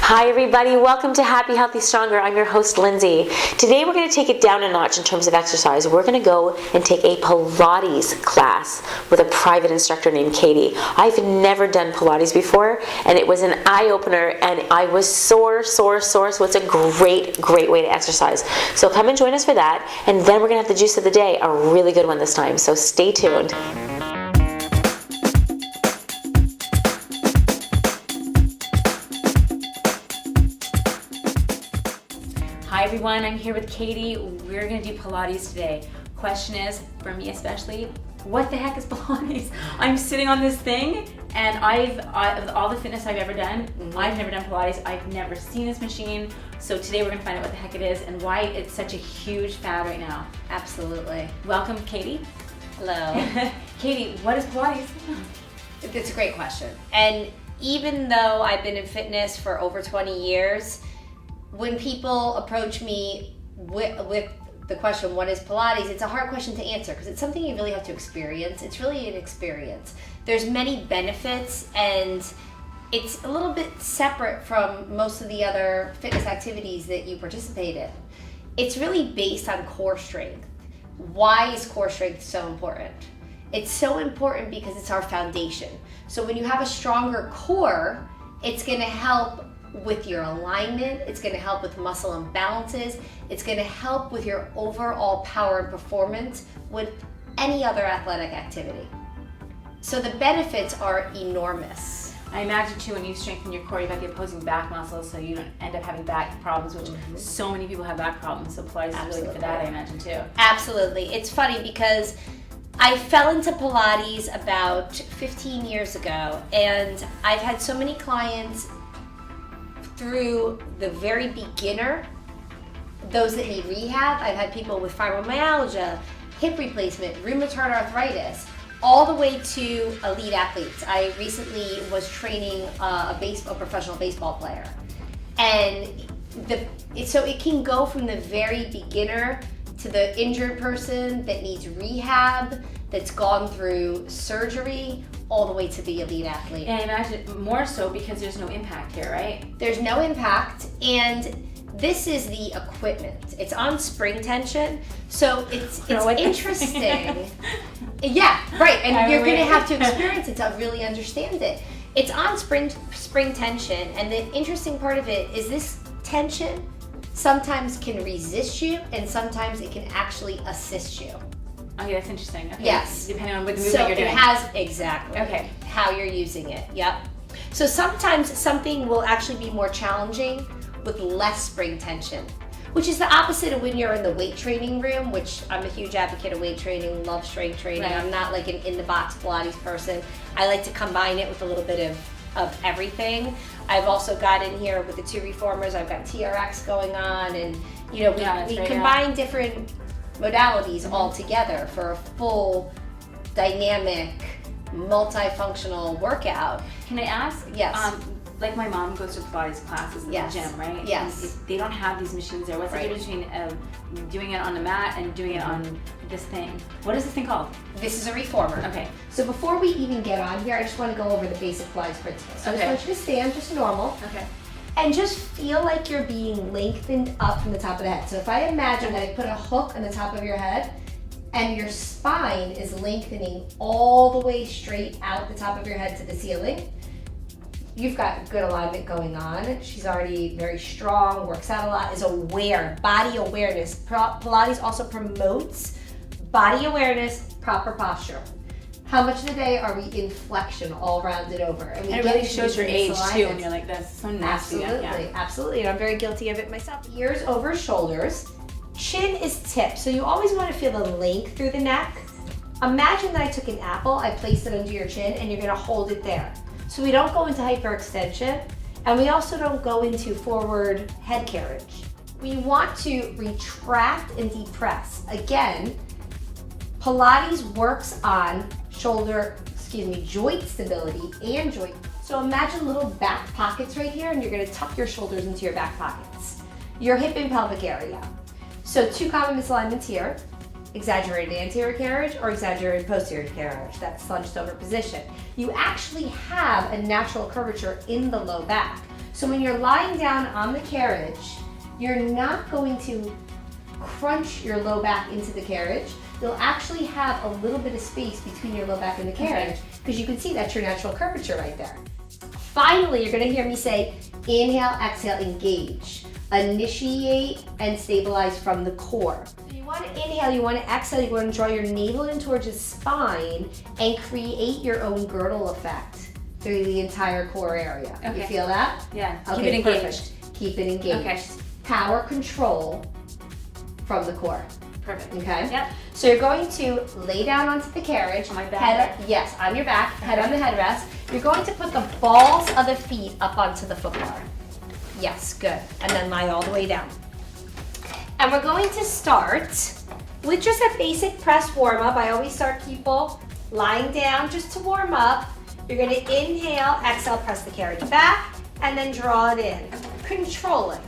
Hi everybody, welcome to Happy, Healthy, Stronger. I'm your host, Lindsay. Today we're going to take it down a notch in terms of exercise. We're going to go and take a Pilates class with a private instructor named Katie. I've never done Pilates before, and it was an eye-opener, and I was sore, so it's a great way to exercise. So come and join us for that, and then we're going to have the juice of the day, a really good one this time, so stay tuned. Hi everyone, I'm here with Katie. We're gonna do Pilates today. Question is, for me especially, what the heck is Pilates? I'm sitting on this thing, and of all the fitness I've ever done, I've never done Pilates. I've never seen this machine. So today we're gonna find out what the heck it is and why it's such a huge fad right now. Absolutely. Welcome, Katie. Hello. Katie, what is Pilates? That's a great question. And even though I've been in fitness for over 20 years, when people approach me with the question, what is Pilates? It's a hard question to answer because it's something you really have to experience. It's really an experience. There's many benefits, and it's a little bit separate from most of the other fitness activities that you participate in. It's really based on core strength. Why is core strength so important? It's so important because it's our foundation. So when you have a stronger core, it's going to help with your alignment, it's going to help with muscle imbalances, it's going to help with your overall power and performance with any other athletic activity. So the benefits are enormous. I imagine too, when you strengthen your core, you've got the opposing back muscles, so you don't end up having back problems, which so many people have back problems. So Pilates is really good for that, I imagine too. Absolutely. It's funny because I fell into Pilates about 15 years ago, and I've had so many clients through the very beginner, those that need rehab. I've had people with fibromyalgia, hip replacement, rheumatoid arthritis, all the way to elite athletes. I recently was training a professional baseball player. And so it can go from the very beginner to the injured person that needs rehab, that's gone through surgery, all the way to the elite athlete. And I imagine more so because there's no impact here, right? There's no impact, and this is the equipment. It's on spring tension, so it's interesting. Yeah, right, and you're going to have to experience it to really understand it. It's on spring tension, and the interesting part of it is this tension sometimes can resist you, and sometimes it can actually assist you. Okay, that's interesting. Okay. Yes. Depending on what the movement you're doing. So it has, exactly. Okay. How you're using it, yep. So sometimes something will actually be more challenging with less spring tension, which is the opposite of when you're in the weight training room, which I'm a huge advocate of weight training, love strength training. Right. I'm not like an in-the-box Pilates person. I like to combine it with a little bit of everything. I've also got in here with the two reformers, I've got TRX going on, and we combine different modalities all together for a full, dynamic, multifunctional workout. Can I ask? Yes. Like my mom goes to Pilates classes in the gym, right? Yes. And they don't have these machines there. What's the difference between doing it on the mat and doing it on this thing? What is this thing called? This is a reformer. Okay. So before we even get on here, I just want to go over the basic Pilates principles. So I just want you to stand just normal. Okay. And just feel like you're being lengthened up from the top of the head. So if I imagine that I put a hook on the top of your head and your spine is lengthening all the way straight out the top of your head to the ceiling, you've got good alignment going on. She's already very strong, works out a lot, is aware, body awareness. Pilates also promotes body awareness, proper posture. How much of the day are we in flexion all rounded over? And it really shows your age too, and you're like, that's so nasty. Absolutely, and I'm very guilty of it myself. Ears over shoulders, chin is tipped, so you always want to feel the length through the neck. Imagine that I took an apple, I placed it under your chin, and you're gonna hold it there. So we don't go into hyperextension, and we also don't go into forward head carriage. We want to retract and depress. Again, Pilates works on joint stability and joint. So imagine little back pockets right here, and you're gonna tuck your shoulders into your back pockets. Your hip and pelvic area. So two common misalignments here. exaggerated anterior carriage or exaggerated posterior carriage, that slunched over position. You actually have a natural curvature in the low back. So when you're lying down on the carriage, you're not going to crunch your low back into the carriage. You'll actually have a little bit of space between your low back and the carriage because you can see that's your natural curvature right there. Finally, you're gonna hear me say, inhale, exhale, engage. Initiate and stabilize from the core. So you wanna inhale, you wanna exhale, you wanna draw your navel in towards your spine and create your own girdle effect through the entire core area. Okay. You feel that? Yeah. Okay, Keep it engaged. perfect. Keep it engaged. Okay. Power control from the core. Perfect. Okay? Yep. So you're going to lay down onto the carriage. On my back? Yes, on your back, head on the headrest. You're going to put the balls of the feet up onto the foot bar. Yes, good. And then lie all the way down. And we're going to start with just a basic press warm up. I always start people lying down just to warm up. You're going to inhale, exhale, press the carriage back, and then draw it in. Control it.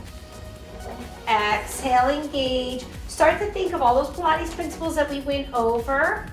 Exhale, engage. Start to think of all those Pilates principles that we went over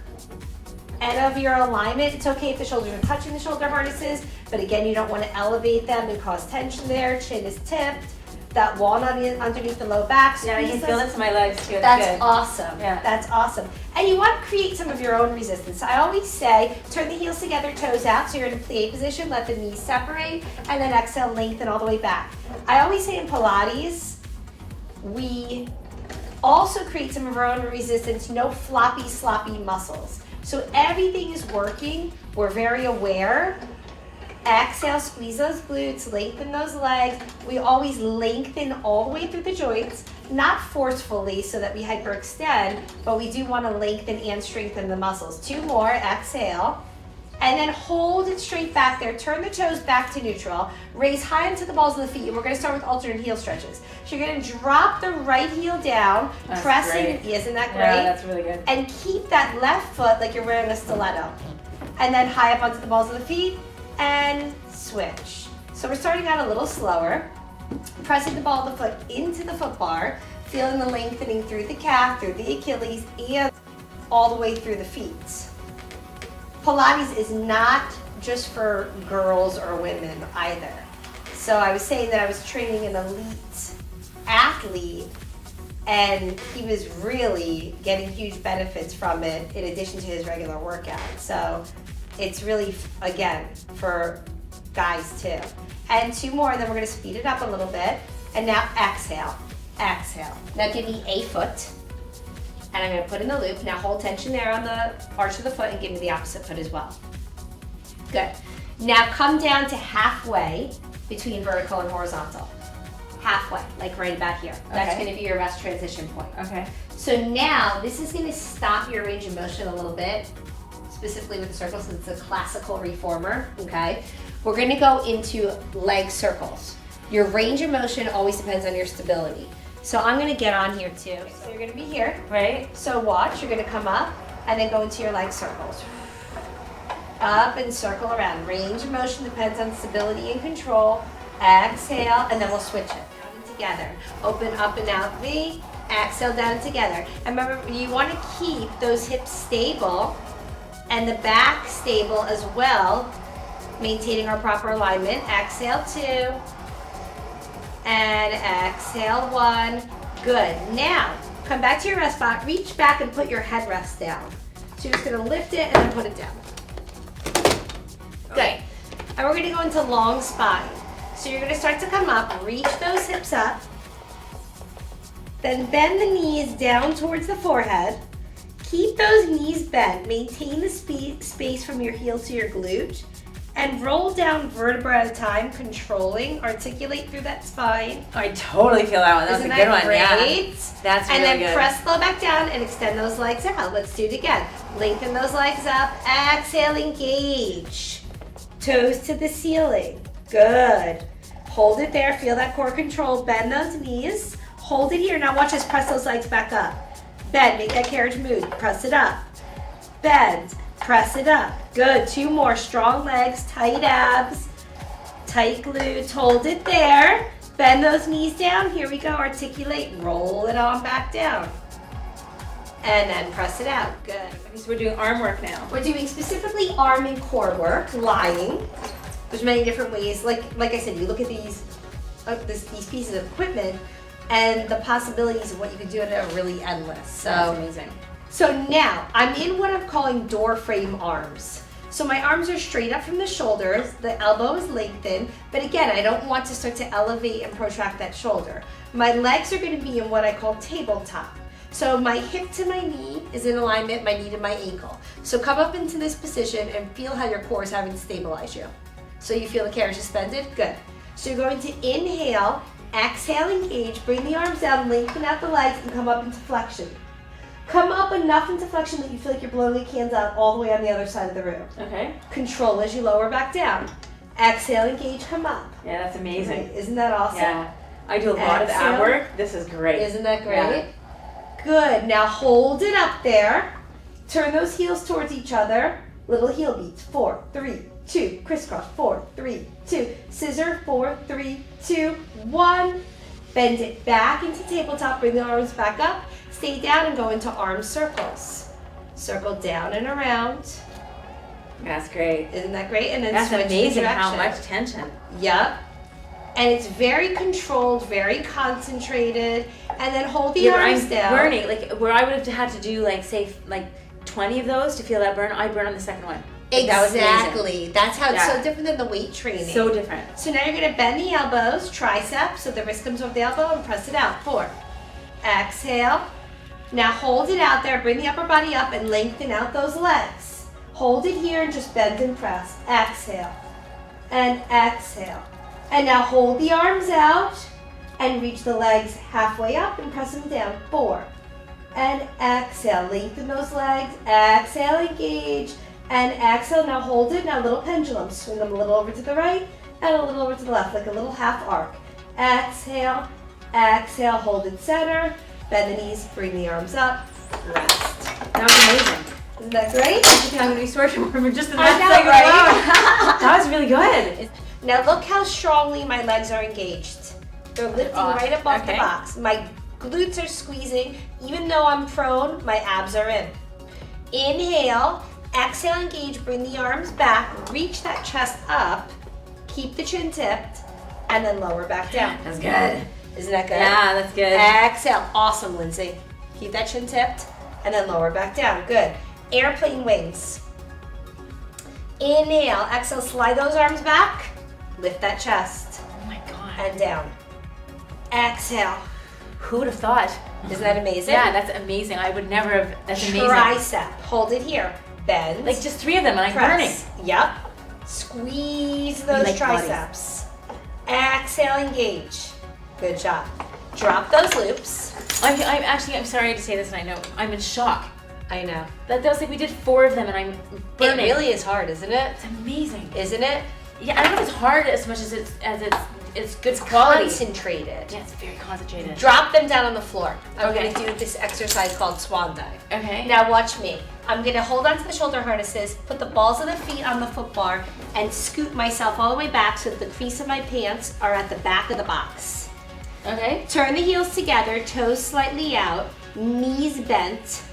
and of your alignment. It's okay if the shoulders are touching the shoulder harnesses, but again, you don't want to elevate them and cause tension there. Chin is tipped. That walnut is underneath the low back. Yeah, I can feel it to my legs too. It's That's good. awesome. Yeah. That's awesome. And you want to create some of your own resistance. I always say, turn the heels together, toes out, so you're in a plie position, let the knees separate, and then exhale, lengthen all the way back. I always say in Pilates, we also create some of our own resistance, no floppy, sloppy muscles. So everything is working. We're very aware. Exhale, squeeze those glutes, lengthen those legs. We always lengthen all the way through the joints, not forcefully so that we hyperextend, but we do want to lengthen and strengthen the muscles. 2 more, exhale. And then hold it straight back there. Turn the toes back to neutral. Raise high into the balls of the feet. And we're going to start with alternate heel stretches. So you're going to drop the right heel down, That's pressing. great. Isn't that great? Yeah, that's really good. And keep that left foot like you're wearing a stiletto. And then high up onto the balls of the feet and switch. So we're starting out a little slower. Pressing the ball of the foot into the foot bar, feeling the lengthening through the calf, through the Achilles, and all the way through the feet. Pilates is not just for girls or women either. So I was saying that I was training an elite athlete and he was really getting huge benefits from it in addition to his regular workout. So it's really, again, for guys too. And 2 more, and then we're gonna speed it up a little bit. And now exhale, exhale. Now give me a foot. And I'm gonna put in the loop. Now hold tension there on the arch of the foot and give me the opposite foot as well. Good. Now come down to halfway between vertical and horizontal. Halfway, like right about here. That's Okay. gonna be your best transition point. Okay. So now this is gonna stop your range of motion a little bit, specifically with the circles since it's a classical reformer, okay? We're gonna go into leg circles. Your range of motion always depends on your stability. So I'm gonna get on here too. So you're gonna be here. Right? So watch, you're gonna come up and then go into your leg circles. Up and circle around. Range of motion depends on stability and control. Exhale, and then we'll switch it. Down and together. Open up and out V. Exhale, down and together. And remember, you wanna keep those hips stable and the back stable as well, maintaining our proper alignment. Exhale, 2. And exhale, 1. Good. Now, come back to your rest spot. Reach back and put your headrest down. So you're just gonna lift it and then put it down. Good. And we're gonna go into long spine. So you're gonna start to come up, reach those hips up, then bend the knees down towards the forehead. Keep those knees bent. Maintain the space from your heel to your glute. And roll down vertebra at a time, controlling, articulate through that spine. I totally feel that one. That was Isn't a good that one. Yeah. great? That's And really then good. press low back down and extend those legs out. Let's do it again. Lengthen those legs up. Exhale, engage. Toes to the ceiling. Good. Hold it there. Feel that core control. Bend those knees. Hold it here. Now watch us press those legs back up. Bend. Make that carriage move. Press it up. Bend. Press it up. Good. 2 more. Strong legs, tight abs, tight glutes. Hold it there. Bend those knees down. Here we go. Articulate. Roll it on back down. And then press it out. Good. So we're doing arm work now. We're doing specifically arm and core work, lying. There's many different ways. Like I said, you look at these these pieces of equipment, and the possibilities of what you can do with it are really endless. So That's amazing. So now I'm in what I'm calling door frame arms. So my arms are straight up from the shoulders, the elbow is lengthened, but again, I don't want to start to elevate and protract that shoulder. My legs are going to be in what I call tabletop. So my hip to my knee is in alignment, my knee to my ankle. So come up into this position and feel how your core is having to stabilize you. So you feel the carriage suspended? Good. So you're going to inhale, exhale, engage, bring the arms down, lengthen out the legs, and come up into flexion. Come up enough into flexion that you feel like you're blowing the cans out all the way on the other side of the room. Okay. Control as you lower back down. Exhale, engage, come up. Yeah, that's amazing. Right. Isn't that awesome? Yeah. I do a lot of ab Exhale. work. This is great. Isn't that great? Yeah. Good. Now hold it up there. Turn those heels towards each other. Little heel beats. 4, 3, 2. Crisscross. 4, 3, 2. Scissor. 4, 3, 2, 1. Bend it back into tabletop. Bring the arms back up. Stay down and go into arm circles. Circle down and around. That's great. Isn't that great? And then That's switch amazing the how direction. much tension. Yep. And it's very controlled, very concentrated. And then hold the Yeah, but arms I'm down. burning. Like where I would have had to do like say like 20 of those to feel that burn. I burn on the second one. Like, that was amazing. Exactly. That's how it's Yeah. so different than the weight training. So different. So now you're going to bend the elbows, triceps, so the wrist comes over the elbow, and press it out. 4. Exhale. Now hold it out there. Bring the upper body up and lengthen out those legs. Hold it here and just bend and press. Exhale. And exhale. And now hold the arms out and reach the legs halfway up and press them down. 4. And exhale. Lengthen those legs. Exhale, engage. And exhale. Now hold it. Now little pendulum. Swing them a little over to the right and a little over to the left, like a little half arc. Exhale. Exhale. Hold it center. Bend the knees. Bring the arms up. Rest. That was amazing. Isn't that great? I'm gonna be sore tomorrow for just the I next know, second right? alone. That was really good. Now look how strongly my legs are engaged. They're lifting right up off the Okay. box. My glutes are squeezing. Even though I'm prone, my abs are in. Inhale, exhale, engage, bring the arms back, reach that chest up, keep the chin tipped, and then lower back down. That's good. Isn't that good? Yeah, that's good. Exhale. Awesome, Lindsay. Keep that chin tipped, and then lower back down. Good. Airplane wings. Inhale, exhale, slide those arms back, lift that chest, Oh my god. and down. Exhale. Who would have thought? Isn't that amazing? Yeah, that's amazing. I would never have. That's amazing. Tricep. Hold it here. Bend. Like just 3 of them and I'm press. burning. Yep. Squeeze those like triceps. Exhale, engage. Good job. Drop those loops. I'm sorry to say this and I know I'm in shock. I know. That was like we did 4 of them and I'm burning. It really is hard, isn't it? It's amazing. Isn't it? Yeah, I don't know if it's hard as much as it's good quality. Concentrated. Yeah, it's very concentrated. Drop them down on the floor. I'm Okay. going to do this exercise called swan dive. Okay. Now watch me. I'm going to hold onto the shoulder harnesses, put the balls of the feet on the foot bar, and scoot myself all the way back so that the crease of my pants are at the back of the box. Okay. Turn the heels together, toes slightly out, knees bent.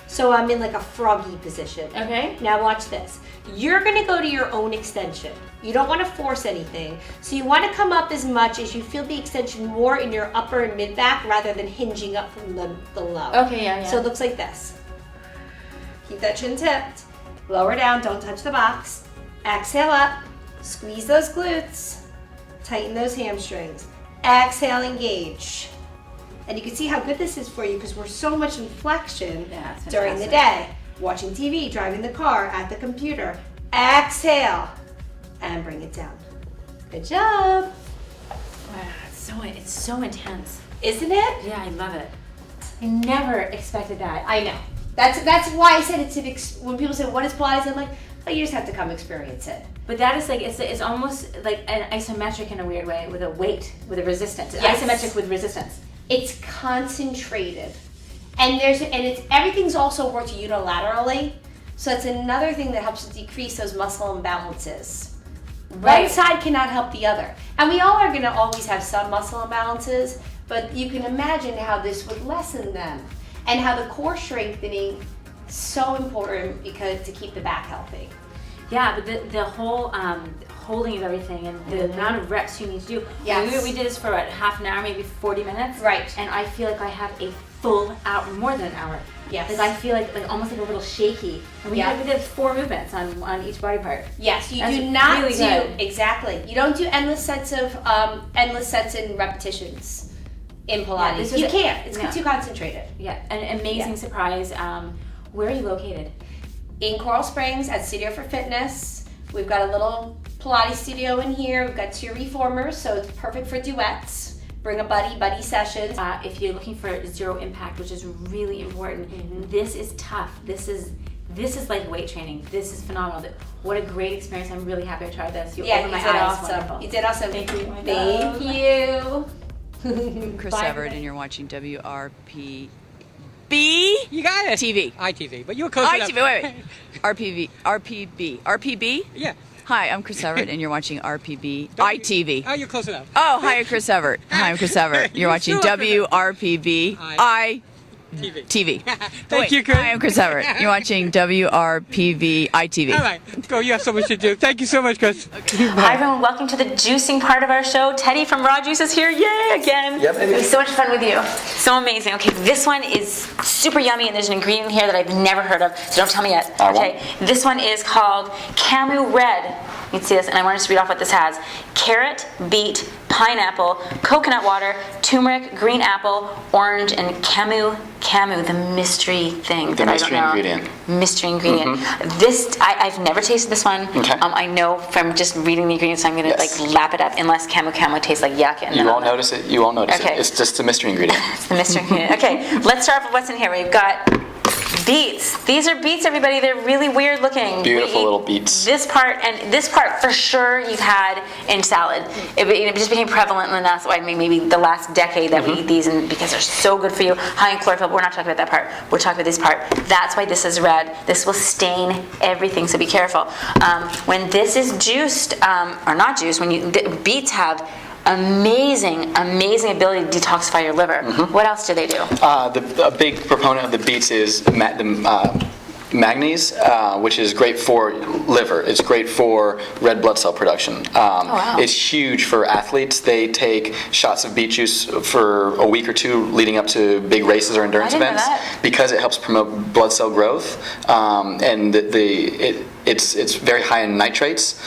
So I'm in like a froggy position. Okay. Now watch this. You're gonna go to your own extension. You don't wanna force anything. So you wanna come up as much as you feel the extension more in your upper and mid back rather than hinging up from the low. Okay, yeah. So it looks like this. Keep that chin tipped. Lower down, don't touch the box. Exhale up, squeeze those glutes. Tighten those hamstrings. Exhale, engage. And you can see how good this is for you because we're so much in flexion Yeah, it's during the fantastic. day. Watching TV, driving the car, at the computer. Exhale, and bring it down. Good job. Wow, it's so intense. Isn't it? Yeah, I love it. I never expected that. I know. That's why I said it's when people say, what is Pilates? I'm like, oh, you just have to come experience it. But that is like it's almost like an isometric in a weird way with a weight, with a resistance. Yes. Isometric with resistance. It's concentrated. And everything's also worked unilaterally. So it's another thing that helps to decrease those muscle imbalances. Right. One side cannot help the other. And we all are gonna always have some muscle imbalances, but you can imagine how this would lessen them. And how the core strengthening is so important because to keep the back healthy. Yeah, but the whole holding of everything and the amount of reps you need to do. Yes. We did this for what, half an hour, maybe 40 minutes. Right. And I feel like I have a full hour, more than an hour. Yes. Like I feel like almost like a little shaky. And we did 4 movements on each body part. Yes, you That's do not really do good. exactly. You don't do endless sets and repetitions in Pilates. this You is can't. It's no. too concentrated. Yeah, an amazing surprise. Where are you located? In Coral Springs at Studio for Fitness. We've got a little Pilates studio in here. We've got 2 reformers, so it's perfect for duets. Bring a buddy sessions. If you're looking for zero impact, which is really important, this is tough. This is like weight training. This is phenomenal. What a great experience. I'm really happy I tried this. You opened my did eyes. awesome. Wonderful. You did awesome. Thank you. Thank you. Chris Bye, Everett, everybody. and you're watching WRPB You got it. TV. ITV, but you were close enough. ITV, wait. RPB. Yeah. Hi, I'm Chris Everett, and you're watching RPB ITV. Oh, you're close enough. Oh, hi, Chris Everett. Hi, I'm Chris Everett. You're watching WRPB TV. Thank you, Chris. Hi, I'm Chris Everett. You're watching WRPV ITV. All right, let's go. You have so much to do. Thank you so much, Chris. Hi everyone, welcome to the juicing part of our show. Teddy from Raw Juice is here, yay again. Yep, baby. It was so much fun with you. So amazing. Okay, this one is super yummy and there's an ingredient here that I've never heard of, so don't tell me yet. I won't. Okay, this one is called Camu Red. You can see this, and I want to just read off what this has. Carrot, beet, pineapple, coconut water, turmeric, green apple, orange, and camu, the mystery thing. The that mystery I don't know. ingredient. Mystery ingredient. This, I've never tasted this one. Okay. I know from just reading the ingredients, I'm going to Yes. like lap it up, unless camu tastes like yuck. And You then won't notice it. You won't notice Okay. it. It's just a mystery ingredient. It's the mystery ingredient. Okay, let's start off with what's in here. We've got beets. These are beets, everybody. They're really weird looking. Beautiful We eat little beets. This part for sure you've had in salad. It just became prevalent in the last, maybe the last decade that we eat these, and because they're so good for you. High in chlorophyll. But we're not talking about that part. We're talking about this part. That's why this is red. This will stain everything. So be careful. When this is juiced or not juiced, beets have amazing ability to detoxify your liver. What else do they do? A big proponent of the beets is manganese, which is great for liver. It's great for red blood cell production. Wow. It's huge for athletes. They take shots of beet juice for a week or 2 leading up to big races or endurance I didn't know events that. because it helps promote blood cell growth, and it's very high in nitrates,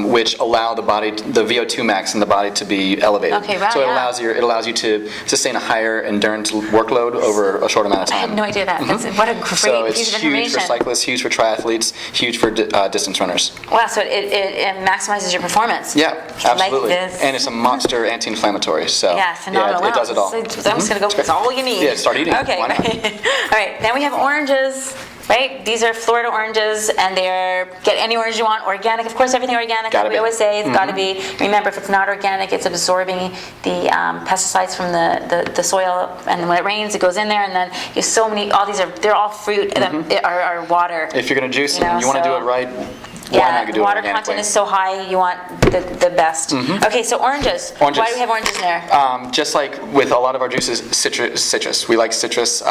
which allow the VO2 max in the body to be elevated. Okay, right, so it yeah. allows you to sustain a higher endurance workload over a short amount of I time. had no idea that. What a great So it's piece of huge information. for cyclists, huge for triathletes, huge for distance runners. Wow, so it maximizes your performance. Yeah, absolutely. Like this. And it's a monster anti-inflammatory. So Yeah, phenomenal. it does it all. So I'm just going to go, that's all you need. Yeah, start eating. Okay. Why not? All right, then we have oranges, right? These are Florida oranges, and get any orange you want. Organic, of course, everything organic, Gotta like we be. always say, it's got to be. Remember, if it's not organic, it's absorbing the pesticides from the soil, and when it rains, it goes in there, and then you have so many, they're all fruit, and are water. If you're going to juice You know, and you want to do so- it right, why not do it water organically? content is so high, you want the best. Okay, so oranges. Oranges. Why do we have oranges in there? Just like with a lot of our juices, citrus. We like citrus.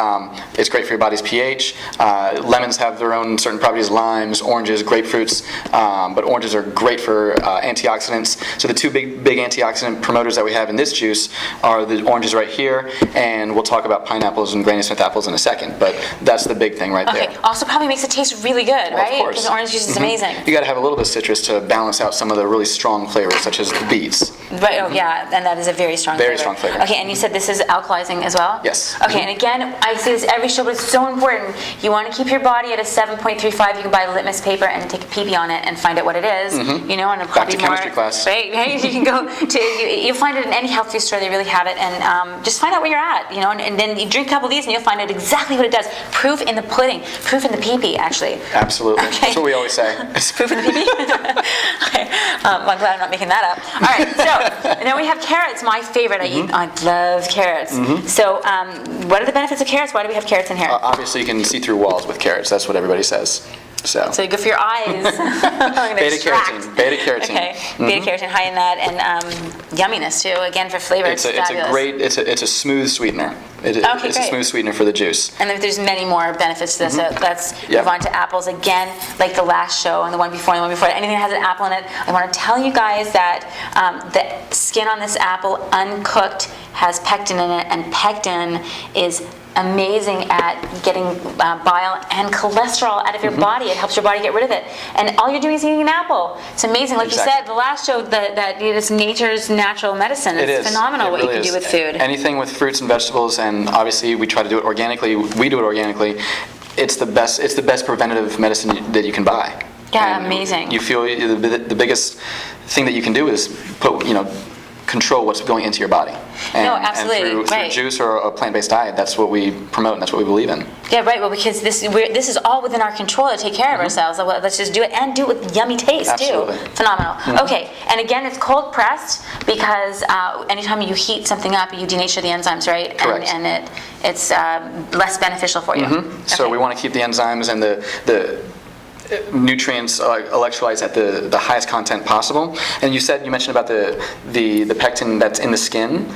It's great for your body's pH. Lemons have their own certain properties. Limes, oranges, grapefruits. But oranges are great for antioxidants. So the 2 big antioxidant promoters that we have in this juice are the oranges right here, and we'll talk about pineapples and Granny Smith apples in a second. But that's the big thing right Okay, there. also probably makes it taste really good, right? Of course. Because orange juice is amazing. You got to have a little bit of citrus to balance out some of the really strong flavors, such as the beets. Right, oh yeah, and that is a very strong Very flavor. strong flavor. Okay, and you said this is alkalizing as well? Yes. Okay, and again, I say this every show, but it's so important. You want to keep your body at a 7.35. You can buy litmus paper and take a pee-pee on it and find out what it is. You know, and it'll Back probably to chemistry class. Right, you can go to, you'll find it in any health food store, they really have it, and just find out where you're at, you know, and then you drink a couple of these and you'll find out exactly what it does. Proof in the pudding, proof in the pee-pee, actually. Absolutely. Okay. That's what we always say. Proof in the pee-pee? Okay, well, I'm glad I'm not making that up. All right, so and then we have carrots, my favorite. I love carrots. So what are the benefits of carrots? Why do we have carrots in here? Obviously, you can see through walls with carrots. That's what everybody says. So good for your eyes. beta carotene. Beta carotene. Okay, beta carotene, high in that, and yumminess too. Again, for flavor, it's fabulous. a great. It's a smooth sweetener. It's great. a smooth sweetener for the juice. And there's many more benefits to this. So let's move on to apples again, like the last show and the one before and the one before. Anything that has an apple in it, I want to tell you guys that the skin on this apple, uncooked, has pectin in it, and pectin is amazing at getting bile and cholesterol out of your body. It helps your body get rid of it. And all you're doing is eating an apple. It's amazing. Like you said, the last show, that it's nature's natural medicine. It's phenomenal what you can do with food. Anything with fruits and vegetables, and obviously we try to do it organically. We do it organically. It's the best preventative medicine that you can buy. Yeah, and amazing. You feel the biggest thing that you can do is control what's going into your body. And, no, absolutely. And through juice or a plant-based diet, that's what we promote and that's what we believe in. Yeah, right. Well, because this is all within our control to take care of ourselves. Well, let's just do it, and do it with yummy taste Absolutely. too. Phenomenal. Okay, and again, it's cold pressed because anytime you heat something up, you denature the enzymes, right? Correct. And it's less beneficial for you. Okay. So we want to keep the enzymes and the nutrients, electrolytes at the highest content possible. And you mentioned about the pectin that's in the skin.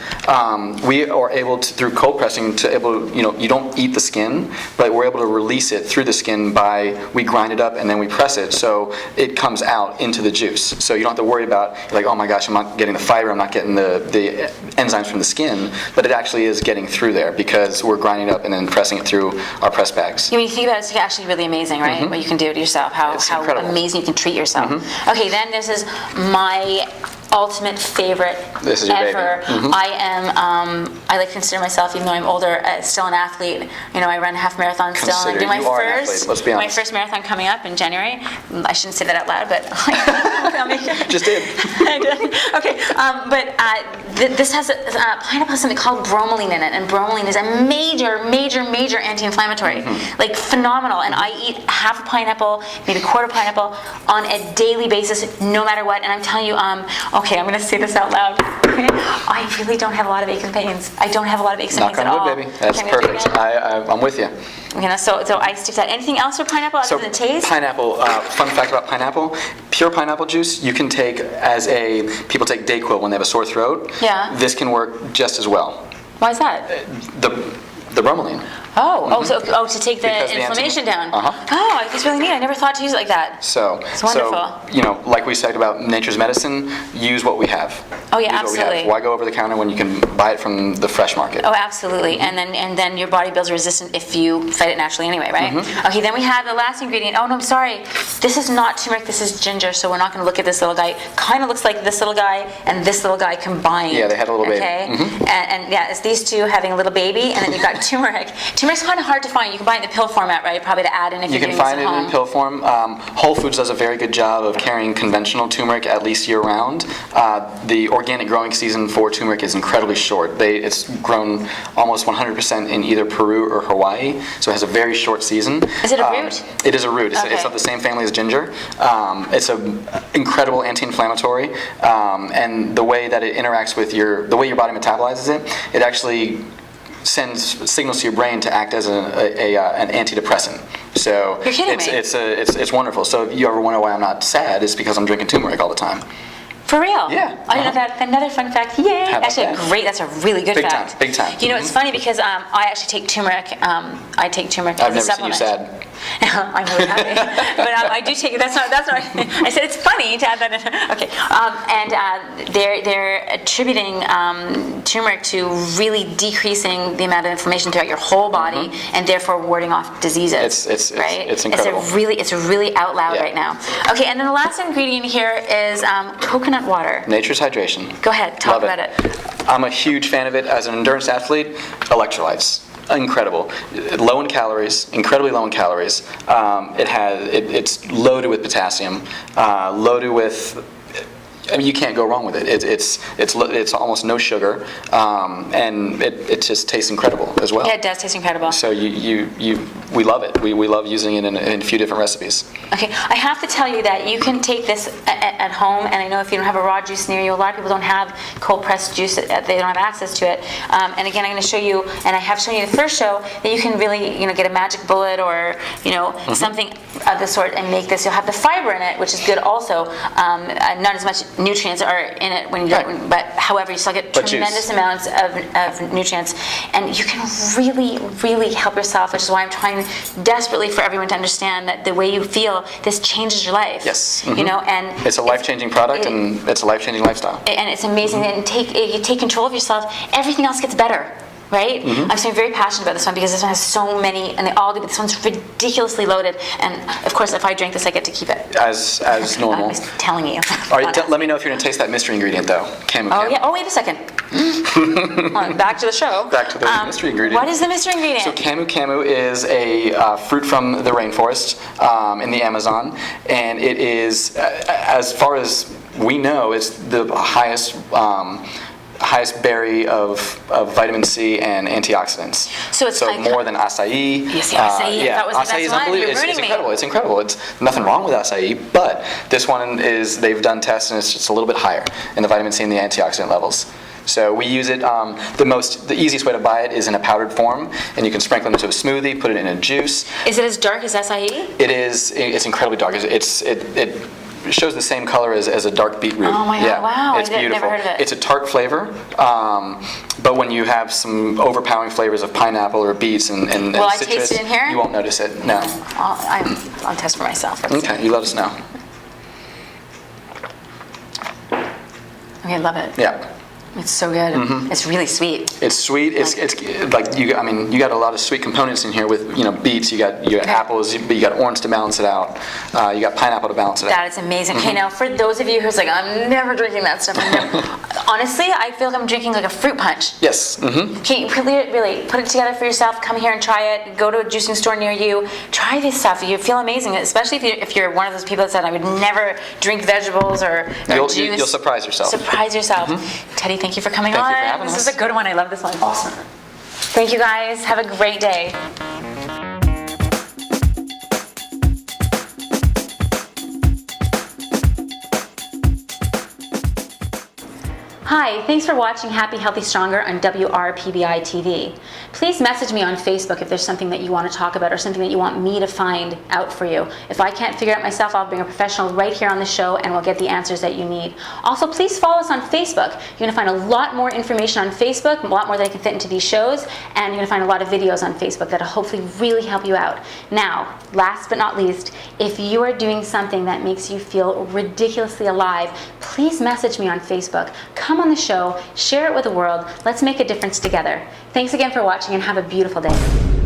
We are able to, through cold pressing, you don't eat the skin, but we're able to release it through the skin we grind it up and then we press it, so it comes out into the juice. So you don't have to worry about oh my gosh, I'm not getting the fiber, I'm not getting the enzymes from the skin, but it actually is getting through there because we're grinding it up and then pressing it through our press bags. When you think about it, it's actually really amazing, right? What you can do to yourself, how amazing you can treat yourself. Okay, then this is my ultimate favorite This is your ever. baby. I like to consider myself, even though I'm older, still an athlete. I run half marathon still. And I do my you are an athlete, let's be honest. My first marathon coming up in January. I shouldn't say that out loud, but I'll make it. Just did. I did. Okay, this has pineapple has something called bromelain in it, and bromelain is a major anti-inflammatory, like phenomenal. And I eat half a pineapple, maybe a quarter pineapple on a daily basis, no matter what. And I'm telling you, okay, I'm going to say this out loud. I really don't have a lot of aches and pains. I don't have a lot of aches and pains at all. Knock on wood, baby. That's perfect. I'm with you. So I stick to that. Anything else for pineapple other than taste? Pineapple, fun fact about pineapple, pure pineapple juice you can take people take Dayquil when they have a sore throat. Yeah. This can work just as well. Why is that? The bromelain. To take the Because inflammation down. Uh-huh. Oh, that's really neat. I never thought to use it like that. It's wonderful. Like we said about nature's medicine, use what we have. Oh yeah, use absolutely. What we have. Why go over the counter when you can buy it from the fresh market? Oh, absolutely. And then your body builds resistance if you fight it naturally anyway, right? Okay, then we have the last ingredient. Oh no, I'm sorry. This is not turmeric, this is ginger, so we're not going to look at this little guy. Kind of looks like this little guy and this little guy combined. Yeah, they had a little baby. Okay? And yeah, it's these two having a little baby, and then you've got turmeric. Turmeric's kind of hard to find. You can buy it in the pill format, right? Probably to add in if you're doing this at home. You can find it in pill form. Whole Foods does a very good job of carrying conventional turmeric at least year-round. The organic growing season for turmeric is incredibly short. It's grown almost 100% in either Peru or Hawaii, so it has a very short season. Is it a root? It is a root. It's of the same family as ginger. It's an incredible anti-inflammatory, and the way that it interacts with the way your body metabolizes it, it actually sends signals to your brain to act as an antidepressant. So you're kidding me. It's wonderful. So if you ever wonder why I'm not sad, it's because I'm drinking turmeric all the time. For real? Yeah. I know that. Another fun fact. Yay! Actually, great. That's a really good fact. Big time. It's funny because I actually take turmeric. I take turmeric as a supplement. I've never seen you sad. I'm really happy, but I do take it. That's not. I said it's funny to add that in. Okay, and they're attributing turmeric to really decreasing the amount of inflammation throughout your whole body, and therefore warding off diseases. It's incredible. It's really out loud right now. Okay, and then the last ingredient here is coconut water. Nature's hydration. Go ahead, talk about it. I'm a huge fan of it as an endurance athlete. Electrolytes. Incredible, low in calories, incredibly low in calories. It's loaded with potassium, loaded with I mean, you can't go wrong with it. It's almost no sugar, and it just tastes incredible as well. Yeah, it does taste incredible. So we love it. We love using it in a few different recipes. Okay, I have to tell you that you can take this at home, and I know if you don't have a raw juice near you, a lot of people don't have cold pressed juice, they don't have access to it. And again, I'm going to show you, and I have shown you the first show, that you can really, get a magic bullet or, something of the sort and make this. You'll have the fiber in it, which is good also. Not as much nutrients are in it when you don't, but however, you still get tremendous amounts of nutrients, and you can really, really help yourself, which is why I'm trying desperately for everyone to understand that the way you feel, this changes your life. Yes. And it's a life-changing product, and it's a life-changing lifestyle. And it's amazing. And you take control of yourself, everything else gets better. Right? I'm so very passionate about this one because this one has so many, and they all do, but this one's ridiculously loaded. And of course, if I drink this, I get to keep it. As normal. I'm telling you. All right, let me know if you're going to taste that mystery ingredient, though. Camu. Yeah. Oh, wait a second. Back to the show. Back to the mystery ingredient. What is the mystery ingredient? So camu is a fruit from the rainforest in the Amazon, and it is, as far as we know, it's the highest berry of vitamin C and antioxidants. So it's like more than acai. Yes, acai. That was the acai is best one. You're It's ruining me. incredible. It's incredible. It's nothing wrong with acai, but this one they've done tests and it's just a little bit higher in the vitamin C and the antioxidant levels. So we use it. The easiest way to buy it is in a powdered form, and you can sprinkle it into a smoothie, put it in a juice. Is it as dark as acai? It is. It's incredibly dark. It shows the same color as a dark beetroot. Oh my God! Yeah, Wow! it's I've beautiful. never heard of it. It's a tart flavor, but when you have some overpowering flavors of pineapple or beets and Will I citrus, taste it in here? you won't notice it. No. I'll test for myself. Okay, you let us know. Okay, I love it. Yeah. It's so good. It's really sweet. It's sweet. It's like you got a lot of sweet components in here with beets. You got apples, but you got orange to balance it out. You got pineapple to balance it out. That is amazing. Okay, now for those of you who's like, I'm never drinking that stuff. Honestly, I feel like I'm drinking like a fruit punch. Yes. Okay, really put it together for yourself. Come here and try it. Go to a juicing store near you. Try this stuff. You feel amazing, especially if you're one of those people that said I would never drink vegetables or juice. You'll surprise yourself. Surprise yourself. Teddy, thank you for coming on. Thank you for having us. This is a good one. I love this one. Awesome. Thank you guys. Have a great day. Hi, thanks for watching Happy, Healthy, Stronger on WRPBI TV. Please message me on Facebook if there's something that you want to talk about or something that you want me to find out for you. If I can't figure it out myself, I'll bring a professional right here on the show and we'll get the answers that you need. Also, please follow us on Facebook. You're going to find a lot more information on Facebook, a lot more than I can fit into these shows, and you're going to find a lot of videos on Facebook that'll hopefully really help you out. Now, last but not least, if you are doing something that makes you feel ridiculously alive, please message me on Facebook. Come on the show, share it with the world. Let's make a difference together. Thanks again for watching and have a beautiful day.